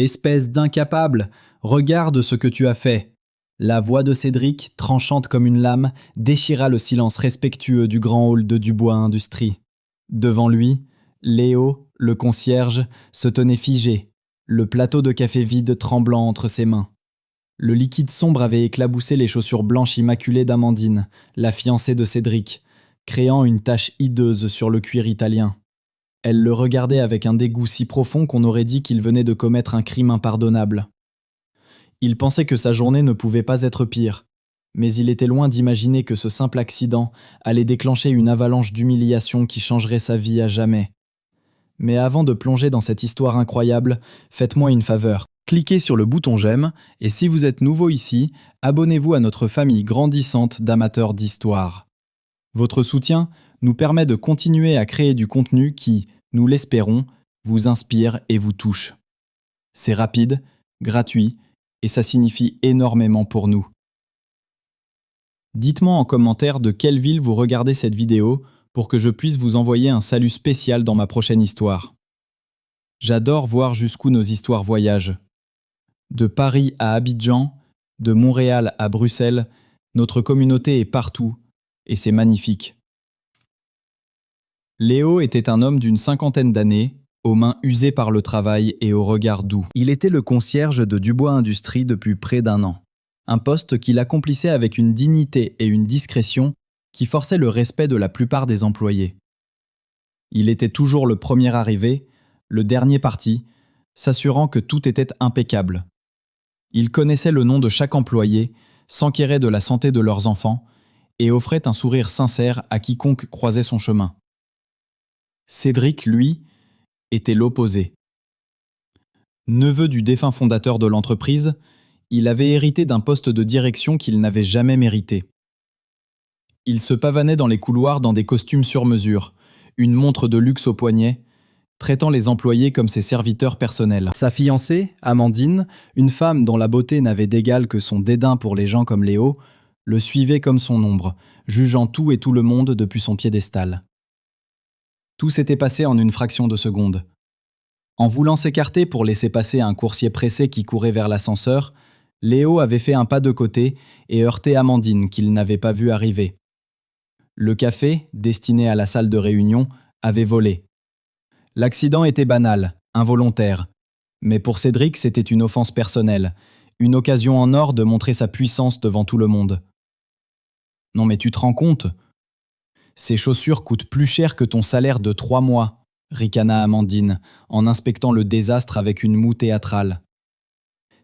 Espèce d'incapable, regarde ce que tu as fait. La voix de Cédric, tranchante comme une lame, déchira le silence respectueux du grand hall de Dubois Industries. Devant lui, Léo, le concierge, se tenait figé, le plateau de café vide tremblant entre ses mains. Le liquide sombre avait éclaboussé les chaussures blanches immaculées d'Amandine, la fiancée de Cédric, créant une tache hideuse sur le cuir italien. Elle le regardait avec un dégoût si profond qu'on aurait dit qu'il venait de commettre un crime impardonnable. Il pensait que sa journée ne pouvait pas être pire, mais il était loin d'imaginer que ce simple accident allait déclencher une avalanche d'humiliation qui changerait sa vie à jamais. Mais avant de plonger dans cette histoire incroyable, faites-moi une faveur. Cliquez sur le bouton j'aime et si vous êtes nouveau ici, abonnez-vous à notre famille grandissante d'amateurs d'histoire. Votre soutien nous permet de continuer à créer du contenu qui, nous l'espérons, vous inspire et vous touche. C'est rapide, gratuit et ça signifie énormément pour nous. Dites-moi en commentaire de quelle ville vous regardez cette vidéo pour que je puisse vous envoyer un salut spécial dans ma prochaine histoire. J'adore voir jusqu'où nos histoires voyagent. De Paris à Abidjan, de Montréal à Bruxelles, notre communauté est partout, et c'est magnifique. Léo était un homme d'une 50aine d'années, aux mains usées par le travail et au regard doux. Il était le concierge de Dubois Industries depuis près d'1 an, un poste qu'il accomplissait avec une dignité et une discrétion qui forçaient le respect de la plupart des employés. Il était toujours le premier arrivé, le dernier parti, s'assurant que tout était impeccable. Il connaissait le nom de chaque employé, s'enquérait de la santé de leurs enfants et offrait un sourire sincère à quiconque croisait son chemin. Cédric, lui, était l'opposé. Neveu du défunt fondateur de l'entreprise, il avait hérité d'un poste de direction qu'il n'avait jamais mérité. Il se pavanait dans les couloirs dans des costumes sur mesure, une montre de luxe au poignet, traitant les employés comme ses serviteurs personnels. Sa fiancée, Amandine, une femme dont la beauté n'avait d'égal que son dédain pour les gens comme Léo, le suivait comme son ombre, jugeant tout et tout le monde depuis son piédestal. Tout s'était passé en une fraction de seconde. En voulant s'écarter pour laisser passer un coursier pressé qui courait vers l'ascenseur, Léo avait fait un pas de côté et heurté Amandine qu'il n'avait pas vu arriver. Le café, destiné à la salle de réunion, avait volé. L'accident était banal, involontaire. Mais pour Cédric, c'était une offense personnelle, une occasion en or de montrer sa puissance devant tout le monde. « Non mais tu te rends compte ? Ces chaussures coûtent plus cher que ton salaire de 3 mois, ricana Amandine, en inspectant le désastre avec une moue théâtrale.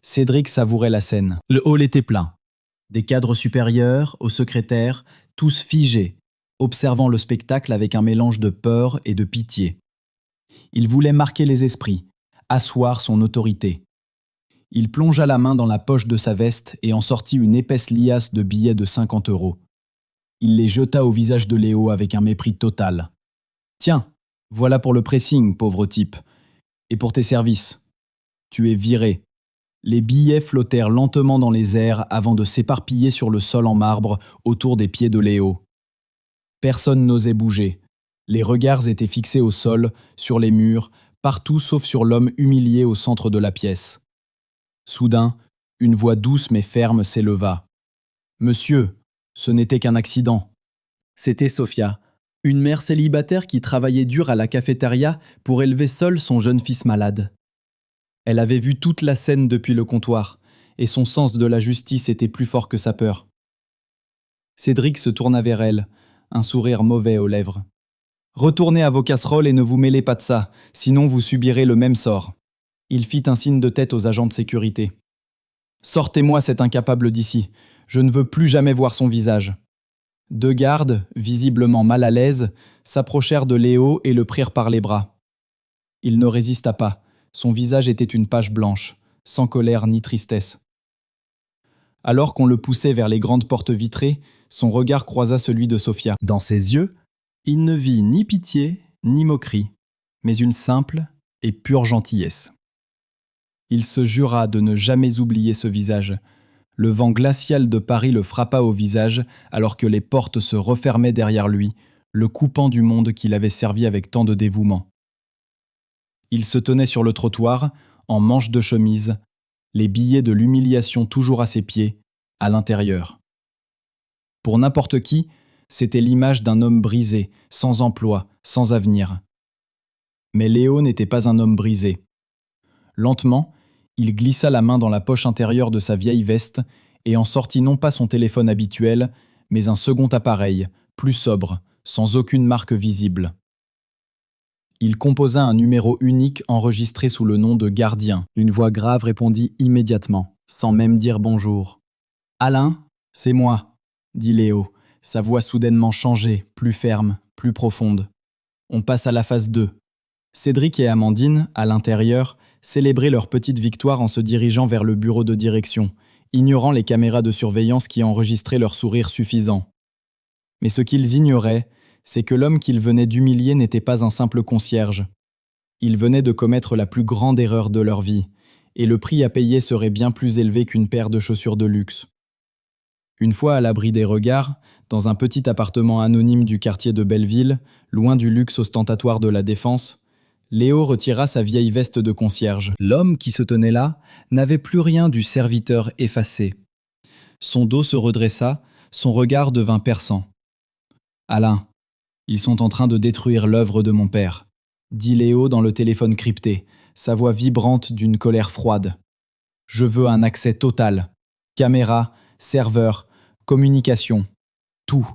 Cédric savourait la scène. Le hall était plein. Des cadres supérieurs, aux secrétaires, tous figés, observant le spectacle avec un mélange de peur et de pitié. Il voulait marquer les esprits, asseoir son autorité. Il plongea la main dans la poche de sa veste et en sortit une épaisse liasse de billets de 50 €. Il les jeta au visage de Léo avec un mépris total. « Tiens, voilà pour le pressing, pauvre type. Et pour tes services. Tu es viré. » Les billets flottèrent lentement dans les airs avant de s'éparpiller sur le sol en marbre autour des pieds de Léo. Personne n'osait bouger. Les regards étaient fixés au sol, sur les murs, partout sauf sur l'homme humilié au centre de la pièce. Soudain, une voix douce mais ferme s'éleva. « Monsieur, ce n'était qu'un accident. » C'était Sophia, une mère célibataire qui travaillait dur à la cafétéria pour élever seule son jeune fils malade. Elle avait vu toute la scène depuis le comptoir, et son sens de la justice était plus fort que sa peur. Cédric se tourna vers elle, un sourire mauvais aux lèvres. « Retournez à vos casseroles et ne vous mêlez pas de ça, sinon vous subirez le même sort. » Il fit un signe de tête aux agents de sécurité. « Sortez-moi cet incapable d'ici, je ne veux plus jamais voir son visage. » 2 gardes, visiblement mal à l'aise, s'approchèrent de Léo et le prirent par les bras. Il ne résista pas, son visage était une page blanche, sans colère ni tristesse. Alors qu'on le poussait vers les grandes portes vitrées, son regard croisa celui de Sophia. Dans ses yeux, il ne vit ni pitié, ni moquerie, mais une simple et pure gentillesse. Il se jura de ne jamais oublier ce visage. Le vent glacial de Paris le frappa au visage alors que les portes se refermaient derrière lui, le coupant du monde qu'il avait servi avec tant de dévouement. Il se tenait sur le trottoir, en manche de chemise, les billets de l'humiliation toujours à ses pieds, à l'intérieur. Pour n'importe qui, c'était l'image d'un homme brisé, sans emploi, sans avenir. Mais Léo n'était pas un homme brisé. Lentement, il glissa la main dans la poche intérieure de sa vieille veste et en sortit non pas son téléphone habituel, mais un second appareil, plus sobre, sans aucune marque visible. Il composa un numéro unique enregistré sous le nom de Gardien. Une voix grave répondit immédiatement, sans même dire bonjour. « Alain, c'est moi », dit Léo, sa voix soudainement changée, plus ferme, plus profonde. On passe à la phase 2. Cédric et Amandine, à l'intérieur, célébraient leur petite victoire en se dirigeant vers le bureau de direction, ignorant les caméras de surveillance qui enregistraient leur sourire suffisant. Mais ce qu'ils ignoraient, c'est que l'homme qu'ils venaient d'humilier n'était pas un simple concierge. Il venait de commettre la plus grande erreur de leur vie, et le prix à payer serait bien plus élevé qu'une paire de chaussures de luxe. Une fois à l'abri des regards, dans un petit appartement anonyme du quartier de Belleville, loin du luxe ostentatoire de la Défense, Léo retira sa vieille veste de concierge. L'homme qui se tenait là n'avait plus rien du serviteur effacé. Son dos se redressa, son regard devint perçant. « Alain, ils sont en train de détruire l'œuvre de mon père », dit Léo dans le téléphone crypté, sa voix vibrante d'une colère froide. « Je veux un accès total. Caméra, serveur, communication, tout. »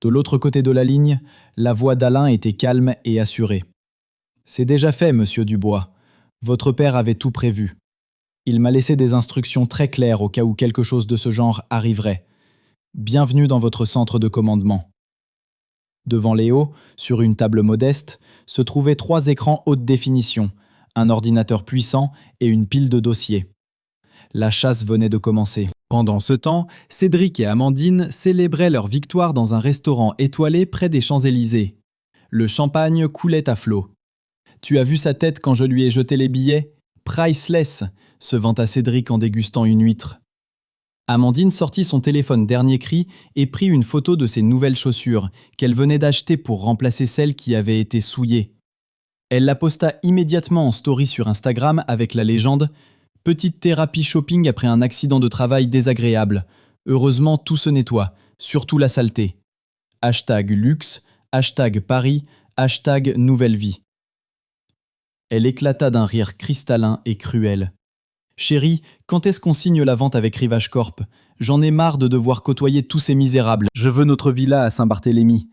De l'autre côté de la ligne, la voix d'Alain était calme et assurée. « C'est déjà fait, monsieur Dubois. Votre père avait tout prévu. Il m'a laissé des instructions très claires au cas où quelque chose de ce genre arriverait. Bienvenue dans votre centre de commandement. » Devant Léo, sur une table modeste, se trouvaient 3 écrans haute définition, un ordinateur puissant et une pile de dossiers. La chasse venait de commencer. Pendant ce temps, Cédric et Amandine célébraient leur victoire dans un restaurant étoilé près des Champs-Élysées. Le champagne coulait à flots. « Tu as vu sa tête quand je lui ai jeté les billets ? Priceless !» se vanta Cédric en dégustant une huître. Amandine sortit son téléphone dernier cri et prit une photo de ses nouvelles chaussures, qu'elle venait d'acheter pour remplacer celles qui avaient été souillées. Elle la posta immédiatement en story sur Instagram avec la légende « Petite thérapie shopping après un accident de travail désagréable. Heureusement, tout se nettoie, surtout la saleté. Hashtag luxe, hashtag Paris, hashtag nouvelle vie. » Elle éclata d'un rire cristallin et cruel. « Chérie, quand est-ce qu'on signe la vente avec Rivage Corp ? J'en ai marre de devoir côtoyer tous ces misérables. Je veux notre villa à Saint-Barthélemy. »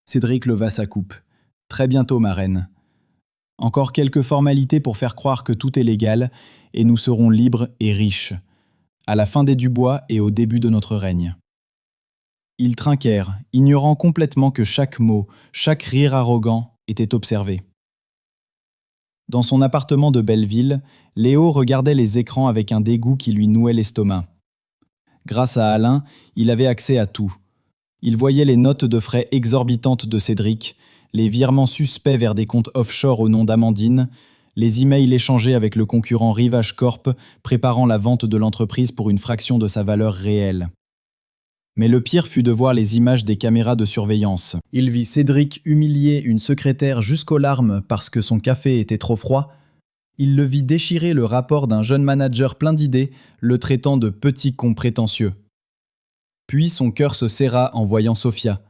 Cédric leva sa coupe. « Très bientôt, ma reine. Encore quelques formalités pour faire croire que tout est légal, et nous serons libres et riches, à la fin des Dubois et au début de notre règne. » Ils trinquèrent, ignorant complètement que chaque mot, chaque rire arrogant était observé. Dans son appartement de Belleville, Léo regardait les écrans avec un dégoût qui lui nouait l'estomac. Grâce à Alain, il avait accès à tout. Il voyait les notes de frais exorbitantes de Cédric, les virements suspects vers des comptes offshore au nom d'Amandine, les emails échangés avec le concurrent Rivage Corp préparant la vente de l'entreprise pour une fraction de sa valeur réelle. Mais le pire fut de voir les images des caméras de surveillance. Il vit Cédric humilier une secrétaire jusqu'aux larmes parce que son café était trop froid. Il le vit déchirer le rapport d'un jeune manager plein d'idées, le traitant de petit con prétentieux. Puis son cœur se serra en voyant Sophia.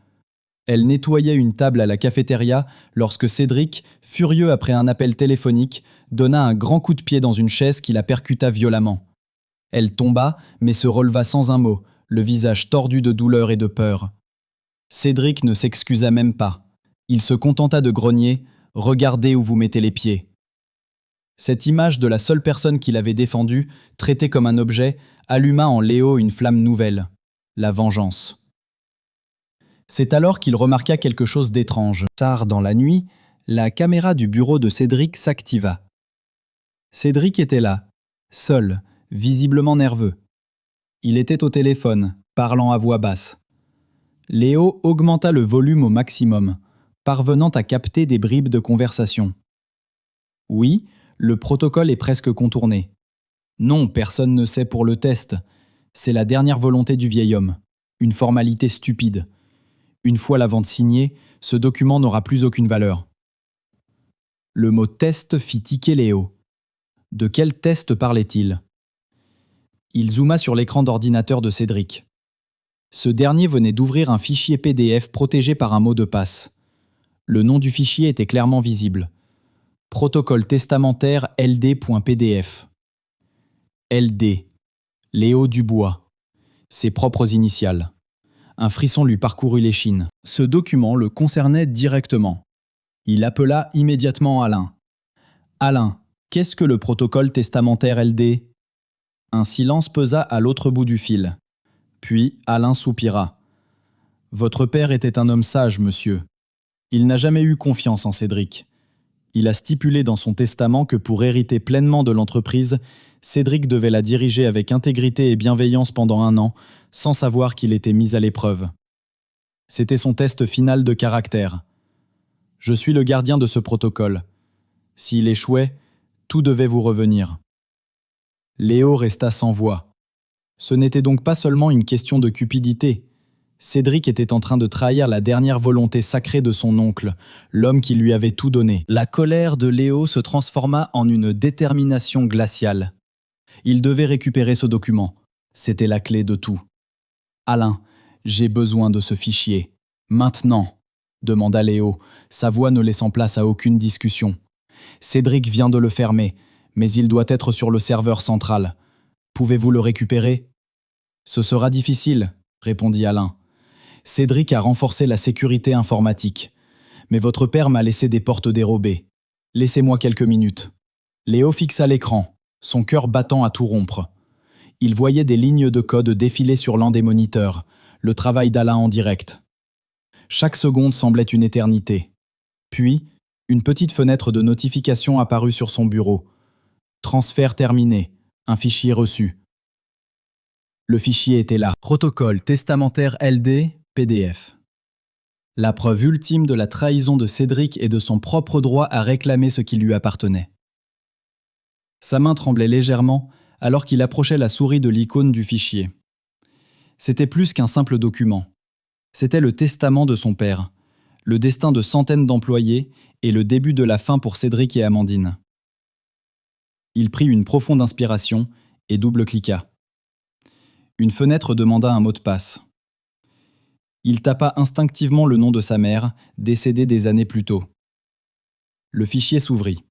Elle nettoyait une table à la cafétéria lorsque Cédric, furieux après un appel téléphonique, donna un grand coup de pied dans une chaise qui la percuta violemment. Elle tomba, mais se releva sans un mot, le visage tordu de douleur et de peur. Cédric ne s'excusa même pas. Il se contenta de grogner « Regardez où vous mettez les pieds ». Cette image de la seule personne qu'il avait défendue, traitée comme un objet, alluma en Léo une flamme nouvelle, la vengeance. C'est alors qu'il remarqua quelque chose d'étrange. Tard dans la nuit, la caméra du bureau de Cédric s'activa. Cédric était là, seul, visiblement nerveux. Il était au téléphone, parlant à voix basse. Léo augmenta le volume au maximum, parvenant à capter des bribes de conversation. Oui, le protocole est presque contourné. Non, personne ne sait pour le test. C'est la dernière volonté du vieil homme. Une formalité stupide. Une fois la vente signée, ce document n'aura plus aucune valeur. Le mot test fit tiquer Léo. De quel test parlait-il? Il zooma sur l'écran d'ordinateur de Cédric. Ce dernier venait d'ouvrir un fichier PDF protégé par un mot de passe. Le nom du fichier était clairement visible. Protocole testamentaire LD.pdf. LD. Léo Dubois. Ses propres initiales. Un frisson lui parcourut l'échine. Ce document le concernait directement. Il appela immédiatement Alain. Alain, qu'est-ce que le protocole testamentaire LD? Un silence pesa à l'autre bout du fil. Puis Alain soupira. Votre père était un homme sage, monsieur. Il n'a jamais eu confiance en Cédric. Il a stipulé dans son testament que pour hériter pleinement de l'entreprise, Cédric devait la diriger avec intégrité et bienveillance pendant 1 an, sans savoir qu'il était mis à l'épreuve. C'était son test final de caractère. Je suis le gardien de ce protocole. S'il échouait, tout devait vous revenir. Léo resta sans voix. Ce n'était donc pas seulement une question de cupidité. Cédric était en train de trahir la dernière volonté sacrée de son oncle, l'homme qui lui avait tout donné. La colère de Léo se transforma en une détermination glaciale. Il devait récupérer ce document. C'était la clé de tout. « Alain, j'ai besoin de ce fichier. Maintenant !» demanda Léo, sa voix ne laissant place à aucune discussion. « Cédric vient de le fermer, mais il doit être sur le serveur central. Pouvez-vous le récupérer ?»« Ce sera difficile, » répondit Alain. « Cédric a renforcé la sécurité informatique. Mais votre père m'a laissé des portes dérobées. Laissez-moi quelques minutes. » Léo fixa l'écran, son cœur battant à tout rompre. Il voyait des lignes de code défiler sur l'un des moniteurs, le travail d'Alain en direct. Chaque seconde semblait une éternité. Puis, une petite fenêtre de notification apparut sur son bureau. Transfert terminé. Un fichier reçu. Le fichier était là. Protocole testamentaire LD, PDF. La preuve ultime de la trahison de Cédric et de son propre droit à réclamer ce qui lui appartenait. Sa main tremblait légèrement alors qu'il approchait la souris de l'icône du fichier. C'était plus qu'un simple document. C'était le testament de son père, le destin de centaines d'employés et le début de la fin pour Cédric et Amandine. Il prit une profonde inspiration et double-cliqua. Une fenêtre demanda un mot de passe. Il tapa instinctivement le nom de sa mère, décédée des années plus tôt. Le fichier s'ouvrit.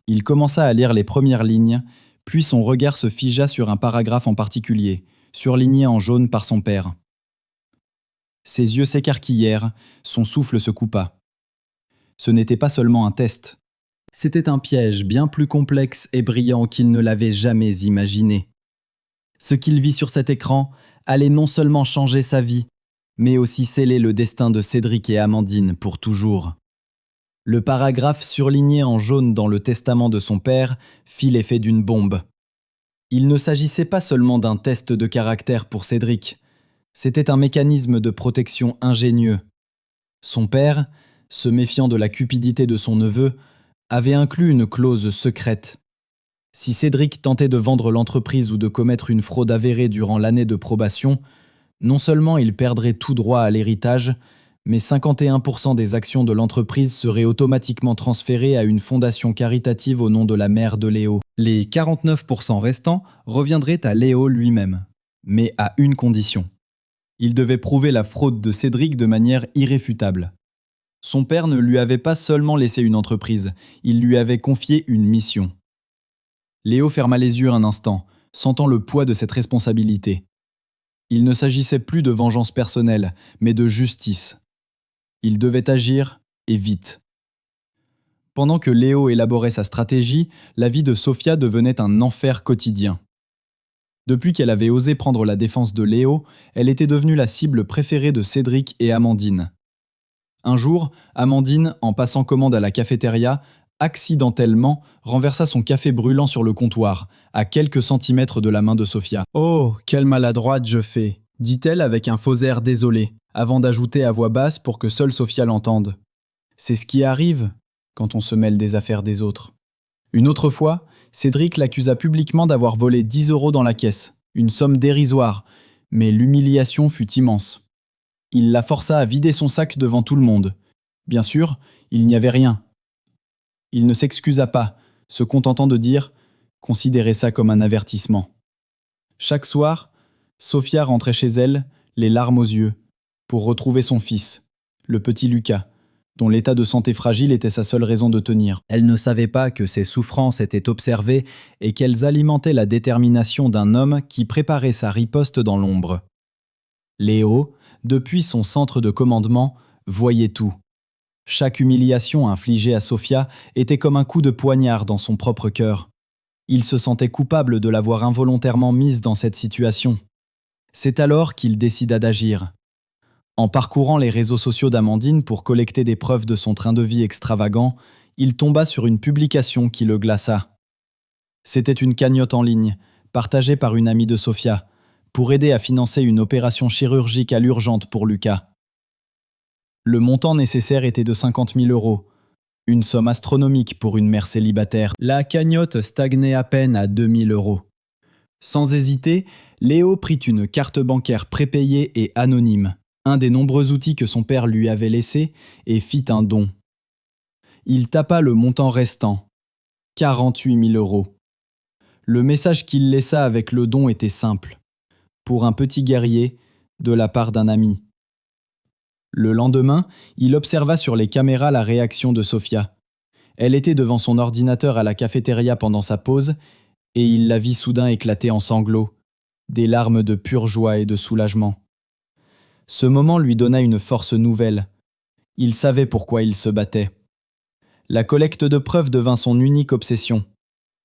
Il commença à lire les premières lignes, puis son regard se figea sur un paragraphe en particulier, surligné en jaune par son père. Ses yeux s'écarquillèrent, son souffle se coupa. Ce n'était pas seulement un test. C'était un piège bien plus complexe et brillant qu'il ne l'avait jamais imaginé. Ce qu'il vit sur cet écran allait non seulement changer sa vie, mais aussi sceller le destin de Cédric et Amandine pour toujours. Le paragraphe surligné en jaune dans le testament de son père fit l'effet d'une bombe. Il ne s'agissait pas seulement d'un test de caractère pour Cédric, c'était un mécanisme de protection ingénieux. Son père, se méfiant de la cupidité de son neveu, avait inclus une clause secrète. Si Cédric tentait de vendre l'entreprise ou de commettre une fraude avérée durant l'année de probation, non seulement il perdrait tout droit à l'héritage, mais 51% des actions de l'entreprise seraient automatiquement transférées à une fondation caritative au nom de la mère de Léo. Les 49% restants reviendraient à Léo lui-même, mais à une condition. Il devait prouver la fraude de Cédric de manière irréfutable. Son père ne lui avait pas seulement laissé une entreprise, il lui avait confié une mission. Léo ferma les yeux un instant, sentant le poids de cette responsabilité. Il ne s'agissait plus de vengeance personnelle, mais de justice. Il devait agir, et vite. Pendant que Léo élaborait sa stratégie, la vie de Sofia devenait un enfer quotidien. Depuis qu'elle avait osé prendre la défense de Léo, elle était devenue la cible préférée de Cédric et Amandine. Un jour, Amandine, en passant commande à la cafétéria, accidentellement renversa son café brûlant sur le comptoir, à quelques centimètres de la main de Sofia. « Oh, quelle maladroite je fais !» dit-elle avec un faux air désolé, avant d'ajouter à voix basse pour que seule Sofia l'entende. « C'est ce qui arrive quand on se mêle des affaires des autres. » Une autre fois, Cédric l'accusa publiquement d'avoir volé 10 € dans la caisse, une somme dérisoire, mais l'humiliation fut immense. Il la força à vider son sac devant tout le monde. Bien sûr, il n'y avait rien. Il ne s'excusa pas, se contentant de dire « Considérez ça comme un avertissement ». Chaque soir, Sofia rentrait chez elle, les larmes aux yeux, pour retrouver son fils, le petit Lucas, dont l'état de santé fragile était sa seule raison de tenir. Elle ne savait pas que ses souffrances étaient observées et qu'elles alimentaient la détermination d'un homme qui préparait sa riposte dans l'ombre. Léo, depuis son centre de commandement, voyait tout. Chaque humiliation infligée à Sofia était comme un coup de poignard dans son propre cœur. Il se sentait coupable de l'avoir involontairement mise dans cette situation. C'est alors qu'il décida d'agir. En parcourant les réseaux sociaux d'Amandine pour collecter des preuves de son train de vie extravagant, il tomba sur une publication qui le glaça. C'était une cagnotte en ligne, partagée par une amie de Sofia, pour aider à financer une opération chirurgicale urgente pour Lucas. Le montant nécessaire était de 50 000 €, une somme astronomique pour une mère célibataire. La cagnotte stagnait à peine à 2 000 €. Sans hésiter, Léo prit une carte bancaire prépayée et anonyme, un des nombreux outils que son père lui avait laissés, et fit un don. Il tapa le montant restant, 48 000 €. Le message qu'il laissa avec le don était simple. Pour un petit guerrier, de la part d'un ami. Le lendemain, il observa sur les caméras la réaction de Sofia. Elle était devant son ordinateur à la cafétéria pendant sa pause, et il la vit soudain éclater en sanglots, des larmes de pure joie et de soulagement. Ce moment lui donna une force nouvelle. Il savait pourquoi il se battait. La collecte de preuves devint son unique obsession.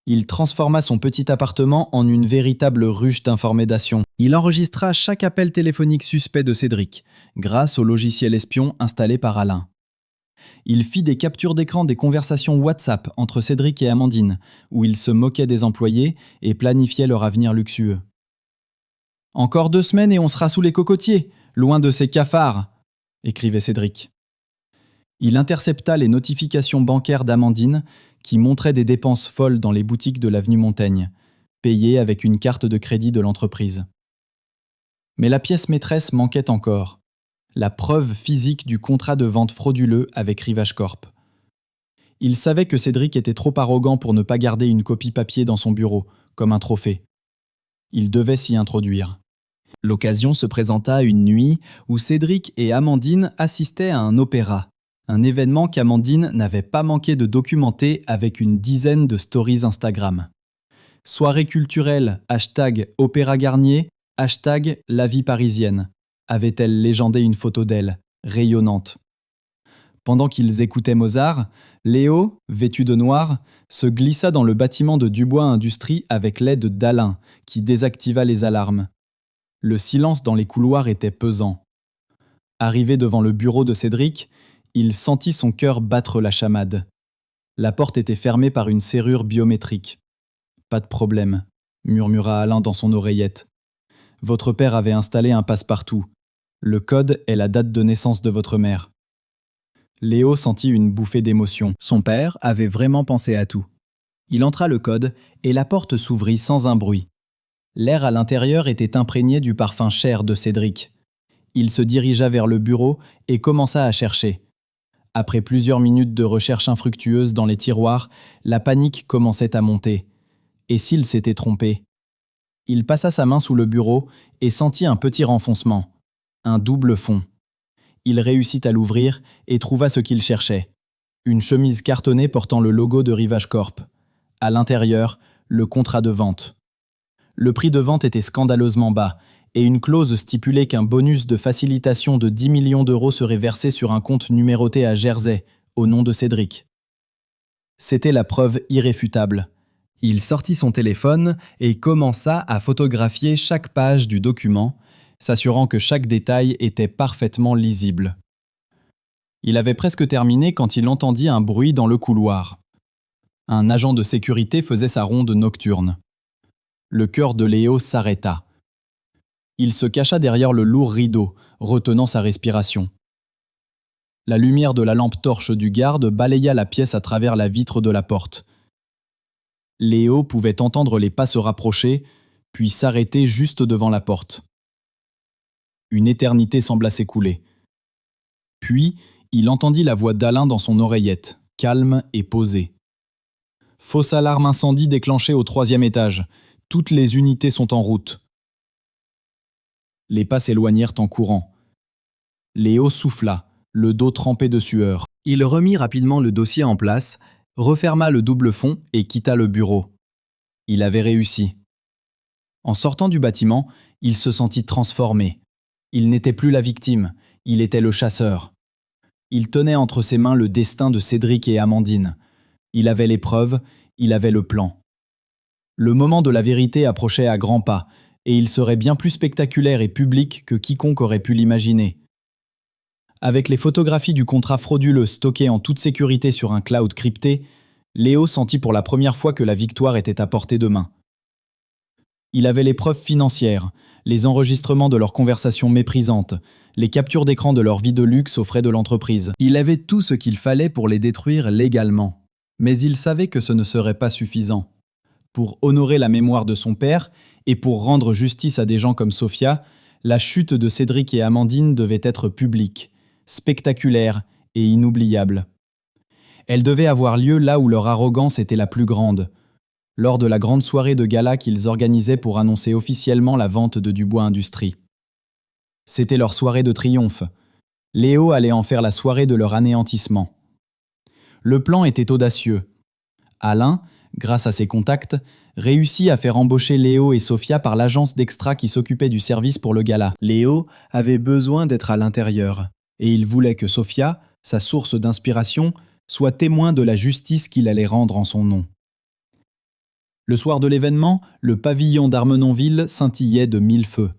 Il transforma son petit appartement en une véritable ruche d'information. Il enregistra chaque appel téléphonique suspect de Cédric, grâce au logiciel espion installé par Alain. Il fit des captures d'écran des conversations WhatsApp entre Cédric et Amandine, où il se moquait des employés et planifiait leur avenir luxueux. « Encore 2 semaines et on sera sous les cocotiers, loin de ces cafards !» écrivait Cédric. Il intercepta les notifications bancaires d'Amandine qui montraient des dépenses folles dans les boutiques de l'avenue Montaigne, payées avec une carte de crédit de l'entreprise. Mais la pièce maîtresse manquait encore, la preuve physique du contrat de vente frauduleux avec Rivage Corp. Il savait que Cédric était trop arrogant pour ne pas garder une copie papier dans son bureau, comme un trophée. Il devait s'y introduire. L'occasion se présenta une nuit où Cédric et Amandine assistaient à un opéra. Un événement qu'Amandine n'avait pas manqué de documenter avec une dizaine de stories Instagram. Soirée culturelle, #Opéra Garnier, #La vie parisienne, avait-elle légendé une photo d'elle, rayonnante. Pendant qu'ils écoutaient Mozart, Léo, vêtu de noir, se glissa dans le bâtiment de Dubois Industrie avec l'aide d'Alain, qui désactiva les alarmes. Le silence dans les couloirs était pesant. Arrivé devant le bureau de Cédric, il sentit son cœur battre la chamade. La porte était fermée par une serrure biométrique. « Pas de problème », murmura Alain dans son oreillette. « Votre père avait installé un passe-partout. Le code est la date de naissance de votre mère. » Léo sentit une bouffée d'émotion. Son père avait vraiment pensé à tout. Il entra le code et la porte s'ouvrit sans un bruit. L'air à l'intérieur était imprégné du parfum cher de Cédric. Il se dirigea vers le bureau et commença à chercher. Après plusieurs minutes de recherche infructueuse dans les tiroirs, la panique commençait à monter. Et s'il s'était trompé? Il passa sa main sous le bureau et sentit un petit renfoncement. Un double fond. Il réussit à l'ouvrir et trouva ce qu'il cherchait. Une chemise cartonnée portant le logo de Rivage Corp. À l'intérieur, le contrat de vente. Le prix de vente était scandaleusement bas, et une clause stipulait qu'un bonus de facilitation de 10 millions € serait versé sur un compte numéroté à Jersey, au nom de Cédric. C'était la preuve irréfutable. Il sortit son téléphone et commença à photographier chaque page du document, s'assurant que chaque détail était parfaitement lisible. Il avait presque terminé quand il entendit un bruit dans le couloir. Un agent de sécurité faisait sa ronde nocturne. Le cœur de Léo s'arrêta. Il se cacha derrière le lourd rideau, retenant sa respiration. La lumière de la lampe torche du garde balaya la pièce à travers la vitre de la porte. Léo pouvait entendre les pas se rapprocher, puis s'arrêter juste devant la porte. Une éternité sembla s'écouler. Puis, il entendit la voix d'Alain dans son oreillette, calme et posée. Fausse alarme incendie déclenchée au 3e étage. Toutes les unités sont en route. Les pas s'éloignèrent en courant. Léo souffla, le dos trempé de sueur. Il remit rapidement le dossier en place, referma le double fond et quitta le bureau. Il avait réussi. En sortant du bâtiment, il se sentit transformé. Il n'était plus la victime, il était le chasseur. Il tenait entre ses mains le destin de Cédric et Amandine. Il avait les preuves, il avait le plan. Le moment de la vérité approchait à grands pas, et il serait bien plus spectaculaire et public que quiconque aurait pu l'imaginer. Avec les photographies du contrat frauduleux stockées en toute sécurité sur un cloud crypté, Léo sentit pour la première fois que la victoire était à portée de main. Il avait les preuves financières, les enregistrements de leurs conversations méprisantes, les captures d'écran de leur vie de luxe aux frais de l'entreprise. Il avait tout ce qu'il fallait pour les détruire légalement. Mais il savait que ce ne serait pas suffisant. Pour honorer la mémoire de son père et pour rendre justice à des gens comme Sophia, la chute de Cédric et Amandine devait être publique, spectaculaire et inoubliable. Elle devait avoir lieu là où leur arrogance était la plus grande, lors de la grande soirée de gala qu'ils organisaient pour annoncer officiellement la vente de Dubois Industries. C'était leur soirée de triomphe. Léo allait en faire la soirée de leur anéantissement. Le plan était audacieux. Alain, grâce à ses contacts, réussit à faire embaucher Léo et Sophia par l'agence d'extra qui s'occupait du service pour le gala. Léo avait besoin d'être à l'intérieur, et il voulait que Sophia, sa source d'inspiration, soit témoin de la justice qu'il allait rendre en son nom. Le soir de l'événement, le pavillon d'Armenonville scintillait de 1000 feux.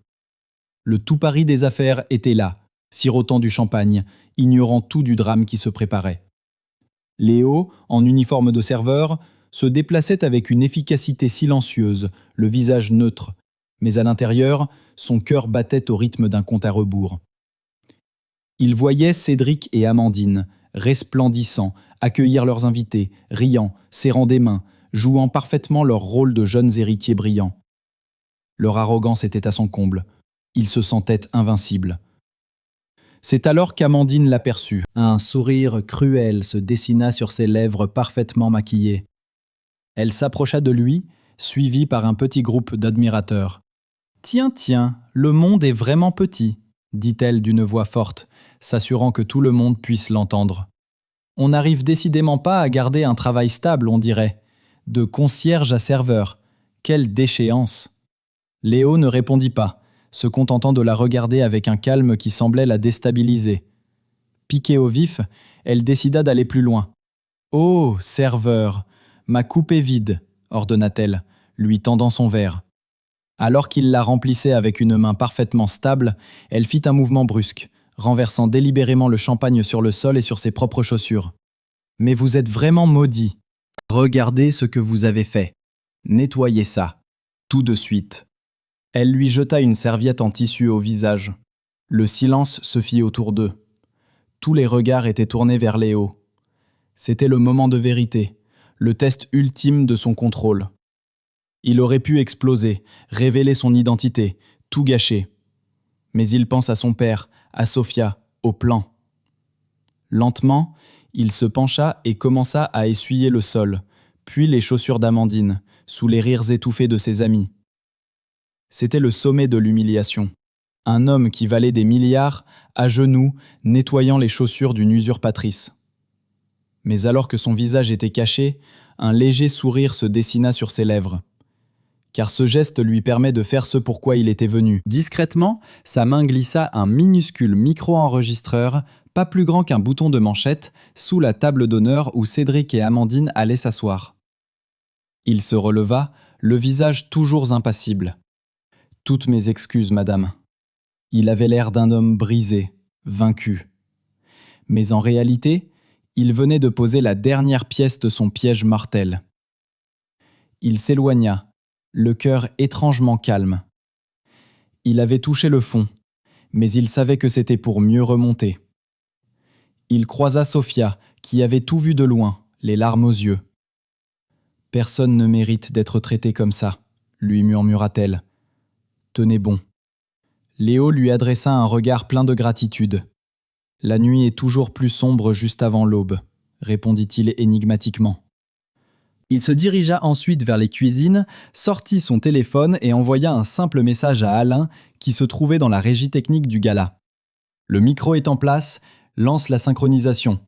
Le tout Paris des affaires était là, sirotant du champagne, ignorant tout du drame qui se préparait. Léo, en uniforme de serveur, se déplaçait avec une efficacité silencieuse, le visage neutre, mais à l'intérieur, son cœur battait au rythme d'un compte à rebours. Il voyait Cédric et Amandine, resplendissants, accueillir leurs invités, riant, serrant des mains, jouant parfaitement leur rôle de jeunes héritiers brillants. Leur arrogance était à son comble. Ils se sentaient invincibles. C'est alors qu'Amandine l'aperçut. Un sourire cruel se dessina sur ses lèvres parfaitement maquillées. Elle s'approcha de lui, suivie par un petit groupe d'admirateurs. « Tiens, le monde est vraiment petit », dit-elle d'une voix forte, s'assurant que tout le monde puisse l'entendre. « On n'arrive décidément pas à garder un travail stable, on dirait. De concierge à serveur. Quelle déchéance !» Léo ne répondit pas, se contentant de la regarder avec un calme qui semblait la déstabiliser. Piquée au vif, elle décida d'aller plus loin. « Oh, serveur, ma coupe est vide », ordonna-t-elle, lui tendant son verre. Alors qu'il la remplissait avec une main parfaitement stable, elle fit un mouvement brusque, renversant délibérément le champagne sur le sol et sur ses propres chaussures. « Mais vous êtes vraiment maudit. Regardez ce que vous avez fait. Nettoyez ça, tout de suite. » Elle lui jeta une serviette en tissu au visage. Le silence se fit autour d'eux. Tous les regards étaient tournés vers Léo. C'était le moment de vérité, le test ultime de son contrôle. Il aurait pu exploser, révéler son identité, tout gâcher. Mais il pense à son père, à Sophia, au plan. Lentement, il se pencha et commença à essuyer le sol, puis les chaussures d'Amandine, sous les rires étouffés de ses amis. C'était le sommet de l'humiliation. Un homme qui valait des milliards, à genoux, nettoyant les chaussures d'une usurpatrice. Mais alors que son visage était caché, un léger sourire se dessina sur ses lèvres. Car ce geste lui permet de faire ce pourquoi il était venu. Discrètement, sa main glissa un minuscule micro-enregistreur, pas plus grand qu'un bouton de manchette, sous la table d'honneur où Cédric et Amandine allaient s'asseoir. Il se releva, le visage toujours impassible. « Toutes mes excuses, madame. » Il avait l'air d'un homme brisé, vaincu. Mais en réalité, il venait de poser la dernière pièce de son piège mortel. Il s'éloigna, le cœur étrangement calme. Il avait touché le fond, mais il savait que c'était pour mieux remonter. Il croisa Sophia, qui avait tout vu de loin, les larmes aux yeux. « Personne ne mérite d'être traité comme ça », lui murmura-t-elle. « Tenez bon. » Léo lui adressa un regard plein de gratitude. « La nuit est toujours plus sombre juste avant l'aube », répondit-il énigmatiquement. Il se dirigea ensuite vers les cuisines, sortit son téléphone et envoya un simple message à Alain qui se trouvait dans la régie technique du gala. Le micro est en place, lance la synchronisation.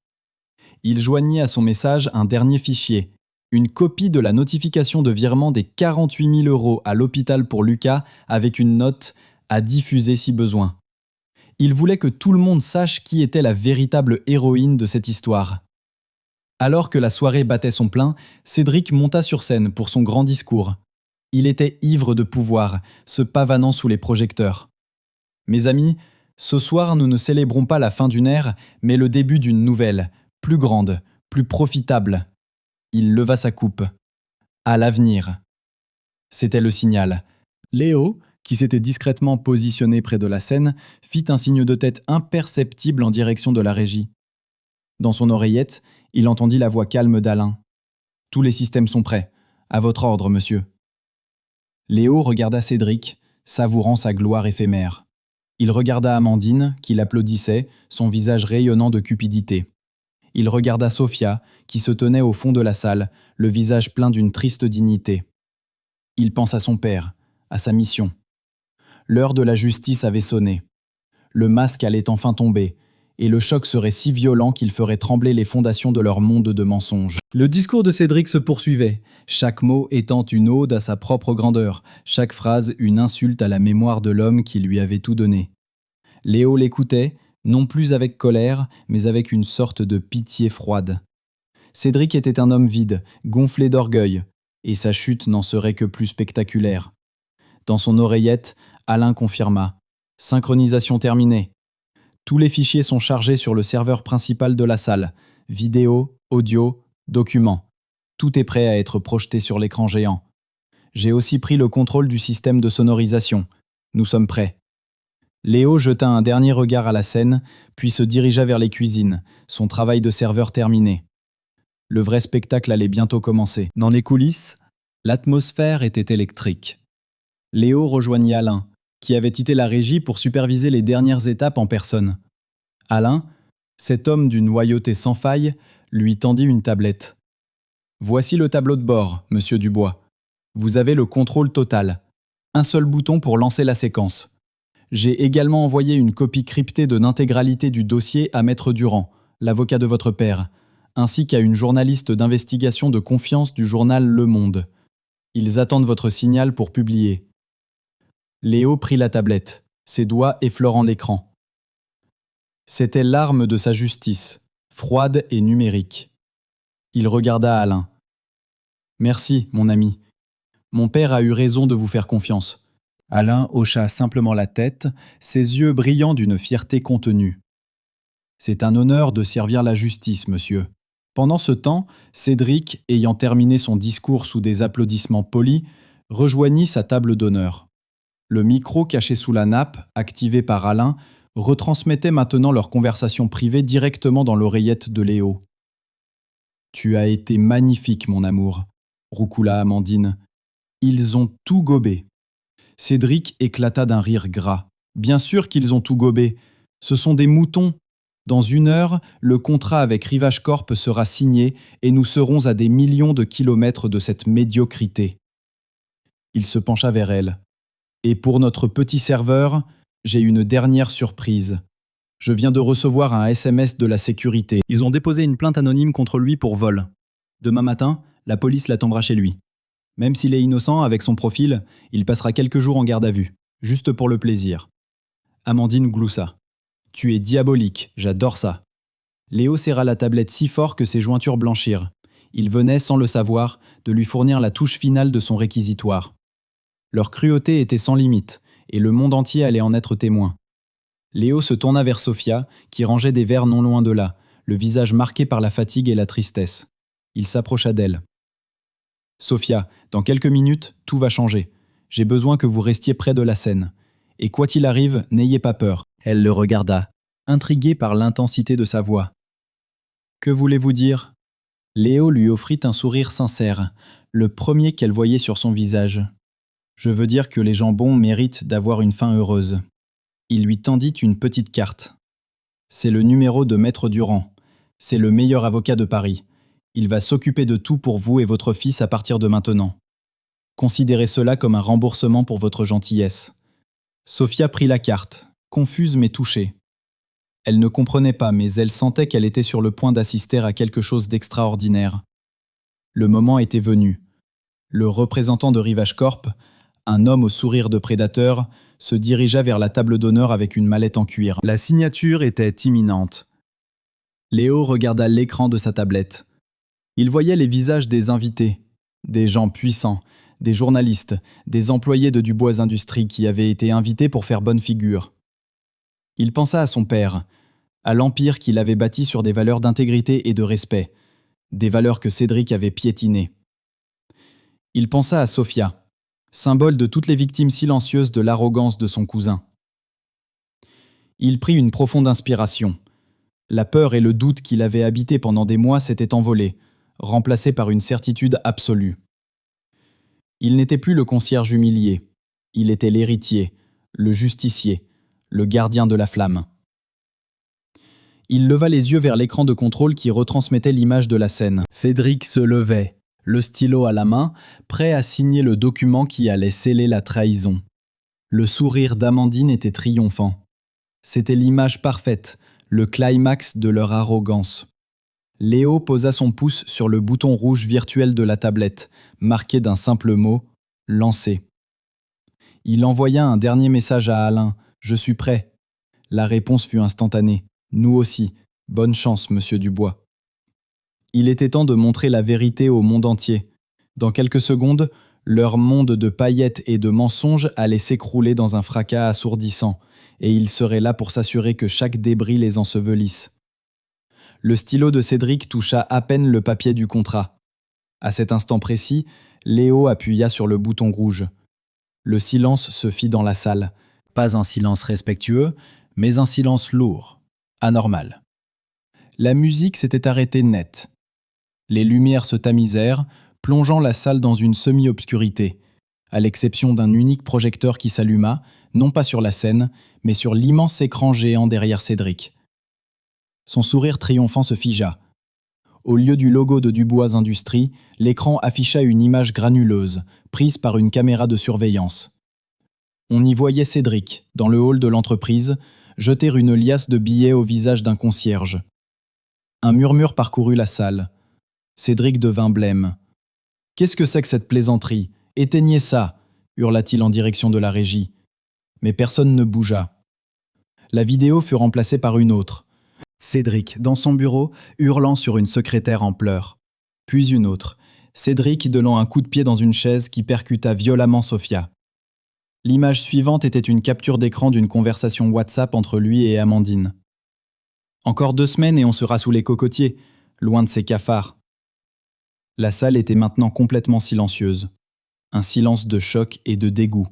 Il joignit à son message un dernier fichier, une copie de la notification de virement des 48 000 € à l'hôpital pour Lucas avec une note à diffuser si besoin. Il voulait que tout le monde sache qui était la véritable héroïne de cette histoire. Alors que la soirée battait son plein, Cédric monta sur scène pour son grand discours. Il était ivre de pouvoir, se pavanant sous les projecteurs. « Mes amis, ce soir nous ne célébrons pas la fin d'une ère, mais le début d'une nouvelle, plus grande, plus profitable. » Il leva sa coupe. « À l'avenir. » C'était le signal. Léo, qui s'était discrètement positionné près de la scène, fit un signe de tête imperceptible en direction de la régie. Dans son oreillette, il entendit la voix calme d'Alain. « Tous les systèmes sont prêts. À votre ordre, monsieur. » Léo regarda Cédric, savourant sa gloire éphémère. Il regarda Amandine, qui l'applaudissait, son visage rayonnant de cupidité. Il regarda Sophia, qui se tenait au fond de la salle, le visage plein d'une triste dignité. Il pense à son père, à sa mission. L'heure de la justice avait sonné. Le masque allait enfin tomber, et le choc serait si violent qu'il ferait trembler les fondations de leur monde de mensonges. Le discours de Cédric se poursuivait, chaque mot étant une ode à sa propre grandeur, chaque phrase une insulte à la mémoire de l'homme qui lui avait tout donné. Léo l'écoutait, non plus avec colère, mais avec une sorte de pitié froide. Cédric était un homme vide, gonflé d'orgueil, et sa chute n'en serait que plus spectaculaire. Dans son oreillette, Alain confirma. Synchronisation terminée. Tous les fichiers sont chargés sur le serveur principal de la salle. Vidéo, audio, documents. Tout est prêt à être projeté sur l'écran géant. J'ai aussi pris le contrôle du système de sonorisation. Nous sommes prêts. Léo jeta un dernier regard à la scène, puis se dirigea vers les cuisines, son travail de serveur terminé. Le vrai spectacle allait bientôt commencer. Dans les coulisses, l'atmosphère était électrique. Léo rejoignit Alain, qui avait quitté la régie pour superviser les dernières étapes en personne. Alain, cet homme d'une loyauté sans faille, lui tendit une tablette. « Voici le tableau de bord, monsieur Dubois. Vous avez le contrôle total. Un seul bouton pour lancer la séquence. J'ai également envoyé une copie cryptée de l'intégralité du dossier à Maître Durand, l'avocat de votre père, ainsi qu'à une journaliste d'investigation de confiance du journal Le Monde. Ils attendent votre signal pour publier. » Léo prit la tablette, ses doigts effleurant l'écran. C'était l'arme de sa justice, froide et numérique. Il regarda Alain. « Merci, mon ami. Mon père a eu raison de vous faire confiance. » Alain hocha simplement la tête, ses yeux brillant d'une fierté contenue. « C'est un honneur de servir la justice, monsieur. » Pendant ce temps, Cédric, ayant terminé son discours sous des applaudissements polis, rejoignit sa table d'honneur. Le micro caché sous la nappe, activé par Alain, retransmettait maintenant leur conversation privée directement dans l'oreillette de Léo. « Tu as été magnifique, mon amour, » roucoula Amandine. « Ils ont tout gobé. » Cédric éclata d'un rire gras. « Bien sûr qu'ils ont tout gobé. Ce sont des moutons. Dans 1 heure, le contrat avec Rivage Corp sera signé et nous serons à des millions de kilomètres de cette médiocrité. » Il se pencha vers elle. « Et pour notre petit serveur, j'ai une dernière surprise. Je viens de recevoir un SMS de la sécurité. Ils ont déposé une plainte anonyme contre lui pour vol. Demain matin, la police l'attendra chez lui. Même s'il est innocent avec son profil, il passera quelques jours en garde à vue, juste pour le plaisir. » Amandine gloussa. « Tu es diabolique, j'adore ça. » Léo serra la tablette si fort que ses jointures blanchirent. Il venait, sans le savoir, de lui fournir la touche finale de son réquisitoire. Leur cruauté était sans limite, et le monde entier allait en être témoin. Léo se tourna vers Sophia, qui rangeait des verres non loin de là, le visage marqué par la fatigue et la tristesse. Il s'approcha d'elle. « Sophia, dans quelques minutes, tout va changer. J'ai besoin que vous restiez près de la scène. Et quoi qu'il arrive, n'ayez pas peur. » Elle le regarda, intriguée par l'intensité de sa voix. « Que voulez-vous dire ?» Léo lui offrit un sourire sincère, le premier qu'elle voyait sur son visage. « Je veux dire que les gens bons méritent d'avoir une fin heureuse. » Il lui tendit une petite carte. « C'est le numéro de Maître Durand. C'est le meilleur avocat de Paris. Il va s'occuper de tout pour vous et votre fils à partir de maintenant. Considérez cela comme un remboursement pour votre gentillesse. » Sophia prit la carte, confuse mais touchée. Elle ne comprenait pas, mais elle sentait qu'elle était sur le point d'assister à quelque chose d'extraordinaire. Le moment était venu. Le représentant de Rivage Corp, un homme au sourire de prédateur, se dirigea vers la table d'honneur avec une mallette en cuir. La signature était imminente. Léo regarda l'écran de sa tablette. Il voyait les visages des invités, des gens puissants, des journalistes, des employés de Dubois Industries qui avaient été invités pour faire bonne figure. Il pensa à son père, à l'empire qu'il avait bâti sur des valeurs d'intégrité et de respect, des valeurs que Cédric avait piétinées. Il pensa à Sophia, symbole de toutes les victimes silencieuses de l'arrogance de son cousin. Il prit une profonde inspiration. La peur et le doute qu'il avait habité pendant des mois s'étaient envolés, remplacés par une certitude absolue. Il n'était plus le concierge humilié, il était l'héritier, le justicier, le gardien de la flamme. Il leva les yeux vers l'écran de contrôle qui retransmettait l'image de la scène. Cédric se levait, le stylo à la main, prêt à signer le document qui allait sceller la trahison. Le sourire d'Amandine était triomphant. C'était l'image parfaite, le climax de leur arrogance. Léo posa son pouce sur le bouton rouge virtuel de la tablette, marqué d'un simple mot, « Lancer ». Il envoya un dernier message à Alain, « Je suis prêt ». La réponse fut instantanée, « Nous aussi, bonne chance, monsieur Dubois ». Il était temps de montrer la vérité au monde entier. Dans quelques secondes, leur monde de paillettes et de mensonges allait s'écrouler dans un fracas assourdissant, et ils seraient là pour s'assurer que chaque débris les ensevelisse. Le stylo de Cédric toucha à peine le papier du contrat. À cet instant précis, Léo appuya sur le bouton rouge. Le silence se fit dans la salle. Pas un silence respectueux, mais un silence lourd, anormal. La musique s'était arrêtée net. Les lumières se tamisèrent, plongeant la salle dans une semi-obscurité, à l'exception d'un unique projecteur qui s'alluma, non pas sur la scène, mais sur l'immense écran géant derrière Cédric. Son sourire triomphant se figea. Au lieu du logo de Dubois Industries, l'écran afficha une image granuleuse, prise par une caméra de surveillance. On y voyait Cédric, dans le hall de l'entreprise, jeter une liasse de billets au visage d'un concierge. Un murmure parcourut la salle. Cédric devint blême. « Qu'est-ce que c'est que cette plaisanterie ? Éteignez ça !» hurla-t-il en direction de la régie. Mais personne ne bougea. La vidéo fut remplacée par une autre. Cédric, dans son bureau, hurlant sur une secrétaire en pleurs. Puis une autre. Cédric donnant un coup de pied dans une chaise qui percuta violemment Sophia. L'image suivante était une capture d'écran d'une conversation WhatsApp entre lui et Amandine. « Encore 2 semaines et on sera sous les cocotiers, loin de ces cafards. » La salle était maintenant complètement silencieuse. Un silence de choc et de dégoût.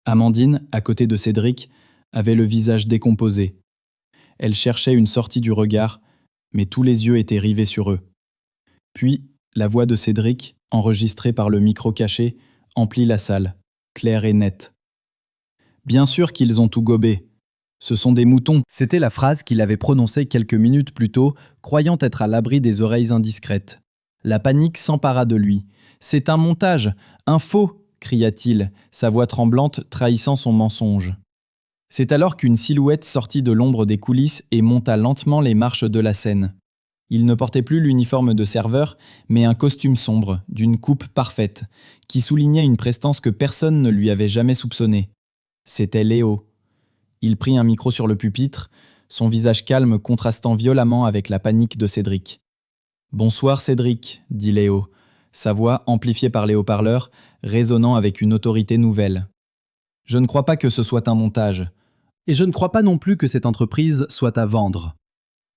Amandine, à côté de Cédric, avait le visage décomposé. Elle cherchait une sortie du regard, mais tous les yeux étaient rivés sur eux. Puis, la voix de Cédric, enregistrée par le micro caché, emplit la salle, claire et nette. « Bien sûr qu'ils ont tout gobé. Ce sont des moutons. » C'était la phrase qu'il avait prononcée quelques minutes plus tôt, croyant être à l'abri des oreilles indiscrètes. La panique s'empara de lui. « C'est un montage, un faux !» cria-t-il, sa voix tremblante trahissant son mensonge. C'est alors qu'une silhouette sortit de l'ombre des coulisses et monta lentement les marches de la scène. Il ne portait plus l'uniforme de serveur, mais un costume sombre, d'une coupe parfaite, qui soulignait une prestance que personne ne lui avait jamais soupçonnée. C'était Léo. Il prit un micro sur le pupitre, son visage calme contrastant violemment avec la panique de Cédric. « Bonsoir Cédric, » dit Léo, sa voix, amplifiée par les haut-parleurs, résonnant avec une autorité nouvelle. « Je ne crois pas que ce soit un montage. Et je ne crois pas non plus que cette entreprise soit à vendre. »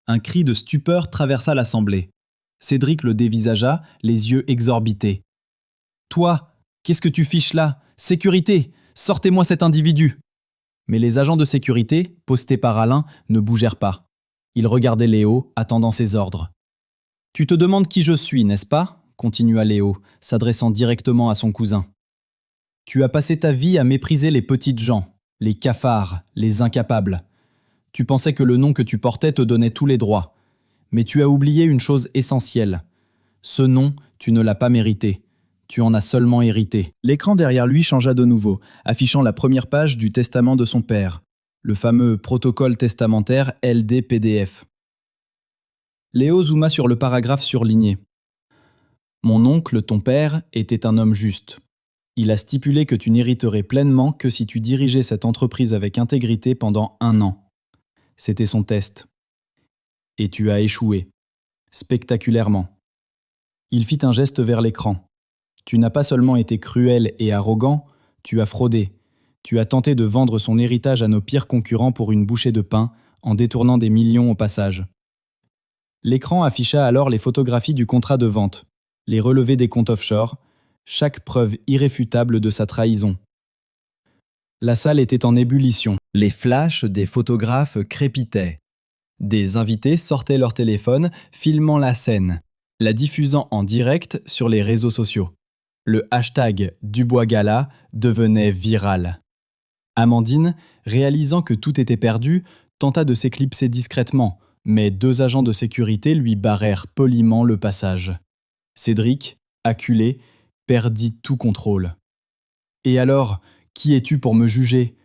Un cri de stupeur traversa l'assemblée. Cédric le dévisagea, les yeux exorbités. « Toi, qu'est-ce que tu fiches là ? Sécurité ! Sortez-moi cet individu !» Mais les agents de sécurité, postés par Alain, ne bougèrent pas. Ils regardaient Léo, attendant ses ordres. « Tu te demandes qui je suis, n'est-ce pas ? » continua Léo, s'adressant directement à son cousin. « Tu as passé ta vie à mépriser les petites gens, les cafards, les incapables. Tu pensais que le nom que tu portais te donnait tous les droits. Mais tu as oublié une chose essentielle. Ce nom, tu ne l'as pas mérité. Tu en as seulement hérité. L'écran derrière lui changea de nouveau, affichant la première page du testament de son père, le fameux protocole testamentaire LDPDF. Léo zooma sur le paragraphe surligné. Mon oncle, ton père, était un homme juste. Il a stipulé que tu n'hériterais pleinement que si tu dirigeais cette entreprise avec intégrité pendant 1 an. C'était son test. Et tu as échoué. Spectaculairement. Il fit un geste vers l'écran. Tu n'as pas seulement été cruel et arrogant, tu as fraudé. Tu as tenté de vendre son héritage à nos pires concurrents pour une bouchée de pain, en détournant des millions au passage. L'écran afficha alors les photographies du contrat de vente, les relevés des comptes offshore, chaque preuve irréfutable de sa trahison. La salle était en ébullition. Les flashs des photographes crépitaient. Des invités sortaient leur téléphone, filmant la scène, la diffusant en direct sur les réseaux sociaux. Le hashtag DuboisGala devenait viral. Amandine, réalisant que tout était perdu, tenta de s'éclipser discrètement, mais 2 agents de sécurité lui barrèrent poliment le passage. Cédric, acculé, perdit tout contrôle. « Et alors, qui es-tu pour me juger ?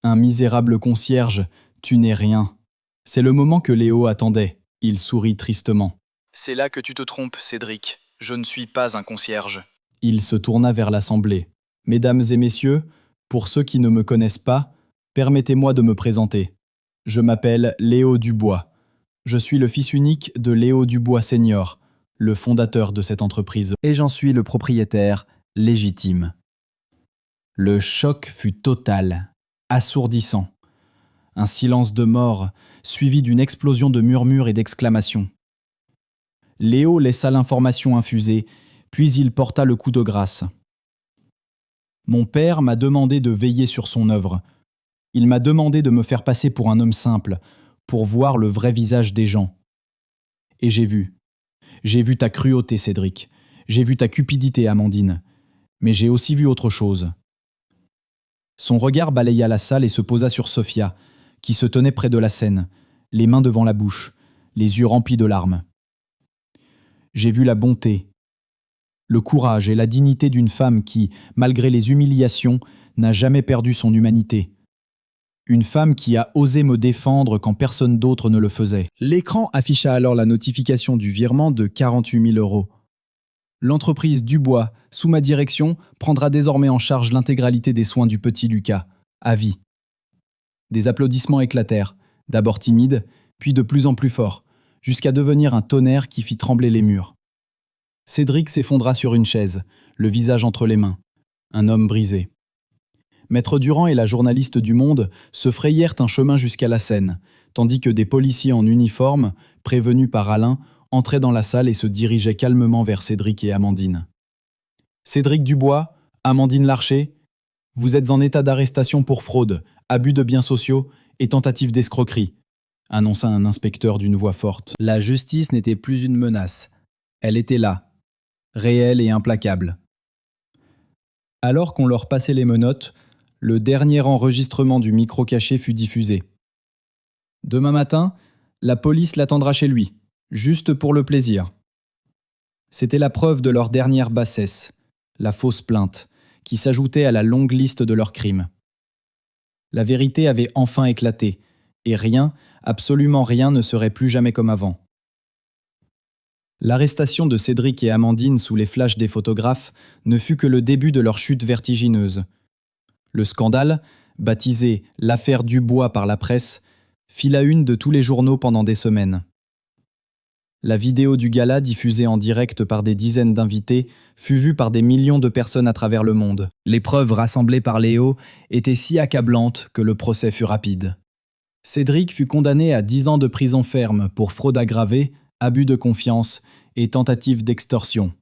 Un misérable concierge, tu n'es rien. » C'est le moment que Léo attendait. Il sourit tristement. « C'est là que tu te trompes, Cédric. Je ne suis pas un concierge. » Il se tourna vers l'assemblée. « Mesdames et messieurs, pour ceux qui ne me connaissent pas, permettez-moi de me présenter. Je m'appelle Léo Dubois. Je suis le fils unique de Léo Dubois Senior, le fondateur de cette entreprise, et j'en suis le propriétaire légitime. » Le choc fut total, assourdissant. Un silence de mort, suivi d'une explosion de murmures et d'exclamations. Léo laissa l'information infuser, puis il porta le coup de grâce. « Mon père m'a demandé de veiller sur son œuvre. Il m'a demandé de me faire passer pour un homme simple, pour voir le vrai visage des gens. Et j'ai vu. J'ai vu ta cruauté, Cédric. J'ai vu ta cupidité, Amandine. Mais j'ai aussi vu autre chose. » Son regard balaya la salle et se posa sur Sophia, qui se tenait près de la scène, les mains devant la bouche, les yeux remplis de larmes. J'ai vu la bonté, le courage et la dignité d'une femme qui, malgré les humiliations, n'a jamais perdu son humanité. Une femme qui a osé me défendre quand personne d'autre ne le faisait. L'écran afficha alors la notification du virement de 48 000 €. L'entreprise Dubois, sous ma direction, prendra désormais en charge l'intégralité des soins du petit Lucas, à vie. Des applaudissements éclatèrent, d'abord timides, puis de plus en plus forts, jusqu'à devenir un tonnerre qui fit trembler les murs. Cédric s'effondra sur une chaise, le visage entre les mains, un homme brisé. Maître Durand et la journaliste du Monde se frayèrent un chemin jusqu'à la scène, tandis que des policiers en uniforme, prévenus par Alain, entraient dans la salle et se dirigeaient calmement vers Cédric et Amandine. « Cédric Dubois, Amandine Larcher, vous êtes en état d'arrestation pour fraude, abus de biens sociaux et tentative d'escroquerie, » annonça un inspecteur d'une voix forte. La justice n'était plus une menace. Elle était là, réelle et implacable. Alors qu'on leur passait les menottes, le dernier enregistrement du micro caché fut diffusé. « Demain matin, la police l'attendra chez lui, juste pour le plaisir. » C'était la preuve de leur dernière bassesse, la fausse plainte, qui s'ajoutait à la longue liste de leurs crimes. La vérité avait enfin éclaté, et rien, absolument rien ne serait plus jamais comme avant. L'arrestation de Cédric et Amandine sous les flashs des photographes ne fut que le début de leur chute vertigineuse. Le scandale, baptisé « l'affaire Dubois » par la presse, fit la une de tous les journaux pendant des semaines. La vidéo du gala, diffusée en direct par des dizaines d'invités, fut vue par des millions de personnes à travers le monde. Les preuves rassemblées par Léo étaient si accablantes que le procès fut rapide. Cédric fut condamné à 10 ans de prison ferme pour fraude aggravée, abus de confiance et tentative d'extorsion.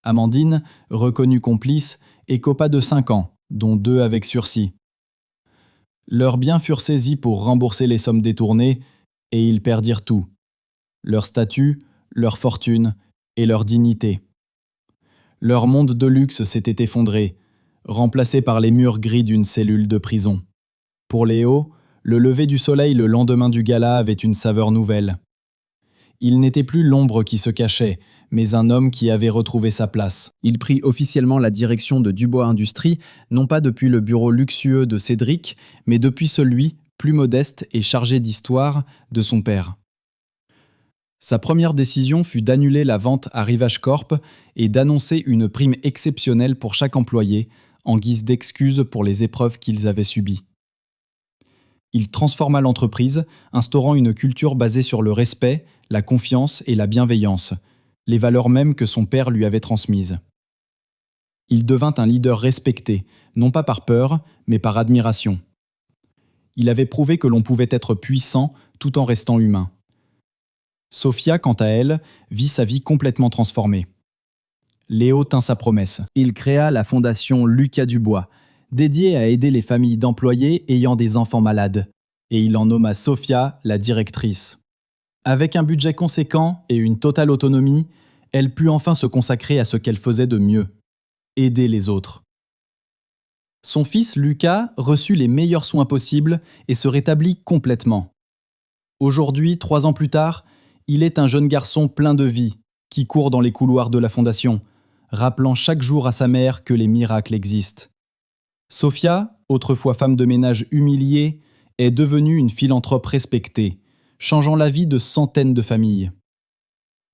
Amandine, reconnue complice, écopa de 5 ans, dont 2 avec sursis. Leurs biens furent saisis pour rembourser les sommes détournées et ils perdirent tout. Leur statut, leur fortune et leur dignité. Leur monde de luxe s'était effondré, remplacé par les murs gris d'une cellule de prison. Pour Léo, le lever du soleil le lendemain du gala avait une saveur nouvelle. Il n'était plus l'ombre qui se cachait, mais un homme qui avait retrouvé sa place. Il prit officiellement la direction de Dubois Industries, non pas depuis le bureau luxueux de Cédric, mais depuis celui, plus modeste et chargé d'histoire, de son père. Sa première décision fut d'annuler la vente à Rivage Corp et d'annoncer une prime exceptionnelle pour chaque employé, en guise d'excuse pour les épreuves qu'ils avaient subies. Il transforma l'entreprise, instaurant une culture basée sur le respect, la confiance et la bienveillance, les valeurs mêmes que son père lui avait transmises. Il devint un leader respecté, non pas par peur, mais par admiration. Il avait prouvé que l'on pouvait être puissant tout en restant humain. Sophia, quant à elle, vit sa vie complètement transformée. Léo tint sa promesse. Il créa la fondation Lucas Dubois, dédiée à aider les familles d'employés ayant des enfants malades, et il en nomma Sophia la directrice. Avec un budget conséquent et une totale autonomie, elle put enfin se consacrer à ce qu'elle faisait de mieux, aider les autres. Son fils Lucas reçut les meilleurs soins possibles et se rétablit complètement. Aujourd'hui, 3 ans plus tard, il est un jeune garçon plein de vie, qui court dans les couloirs de la fondation, rappelant chaque jour à sa mère que les miracles existent. Sophia, autrefois femme de ménage humiliée, est devenue une philanthrope respectée, changeant la vie de centaines de familles.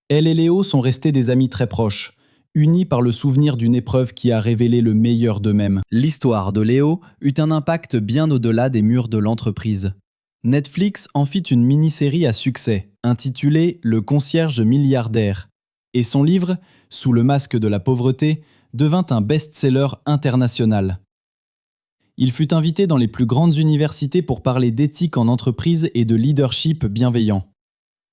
Elle et Léo sont restés des amis très proches, unis par le souvenir d'une épreuve qui a révélé le meilleur d'eux-mêmes. L'histoire de Léo eut un impact bien au-delà des murs de l'entreprise. Netflix en fit une mini-série à succès, intitulée « Le concierge milliardaire », et son livre, Sous le masque de la pauvreté, devint un best-seller international. Il fut invité dans les plus grandes universités pour parler d'éthique en entreprise et de leadership bienveillant.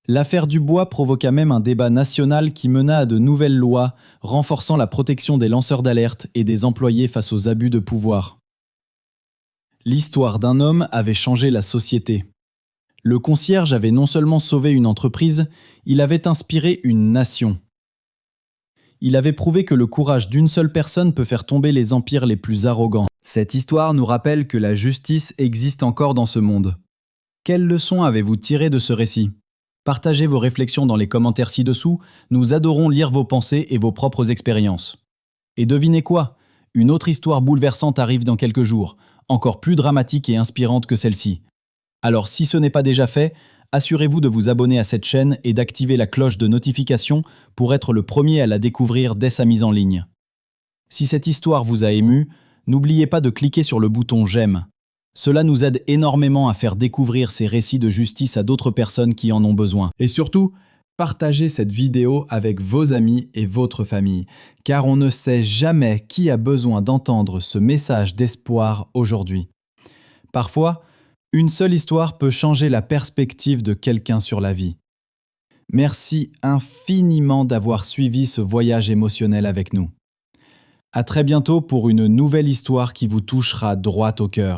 L'affaire Dubois provoqua même un débat national qui mena à de nouvelles lois renforçant la protection des lanceurs d'alerte et des employés face aux abus de pouvoir. L'histoire d'un homme avait changé la société. Le concierge avait non seulement sauvé une entreprise, il avait inspiré une nation. Il avait prouvé que le courage d'une seule personne peut faire tomber les empires les plus arrogants. Cette histoire nous rappelle que la justice existe encore dans ce monde. Quelles leçons avez-vous tirées de ce récit ? Partagez vos réflexions dans les commentaires ci-dessous, nous adorons lire vos pensées et vos propres expériences. Et devinez quoi ? Une autre histoire bouleversante arrive dans quelques jours, encore plus dramatique et inspirante que celle-ci. Alors si ce n'est pas déjà fait, assurez-vous de vous abonner à cette chaîne et d'activer la cloche de notification pour être le premier à la découvrir dès sa mise en ligne. Si cette histoire vous a ému, n'oubliez pas de cliquer sur le bouton « J'aime ». Cela nous aide énormément à faire découvrir ces récits de justice à d'autres personnes qui en ont besoin. Et surtout, partagez cette vidéo avec vos amis et votre famille, car on ne sait jamais qui a besoin d'entendre ce message d'espoir aujourd'hui. Parfois, une seule histoire peut changer la perspective de quelqu'un sur la vie. Merci infiniment d'avoir suivi ce voyage émotionnel avec nous. À très bientôt pour une nouvelle histoire qui vous touchera droit au cœur.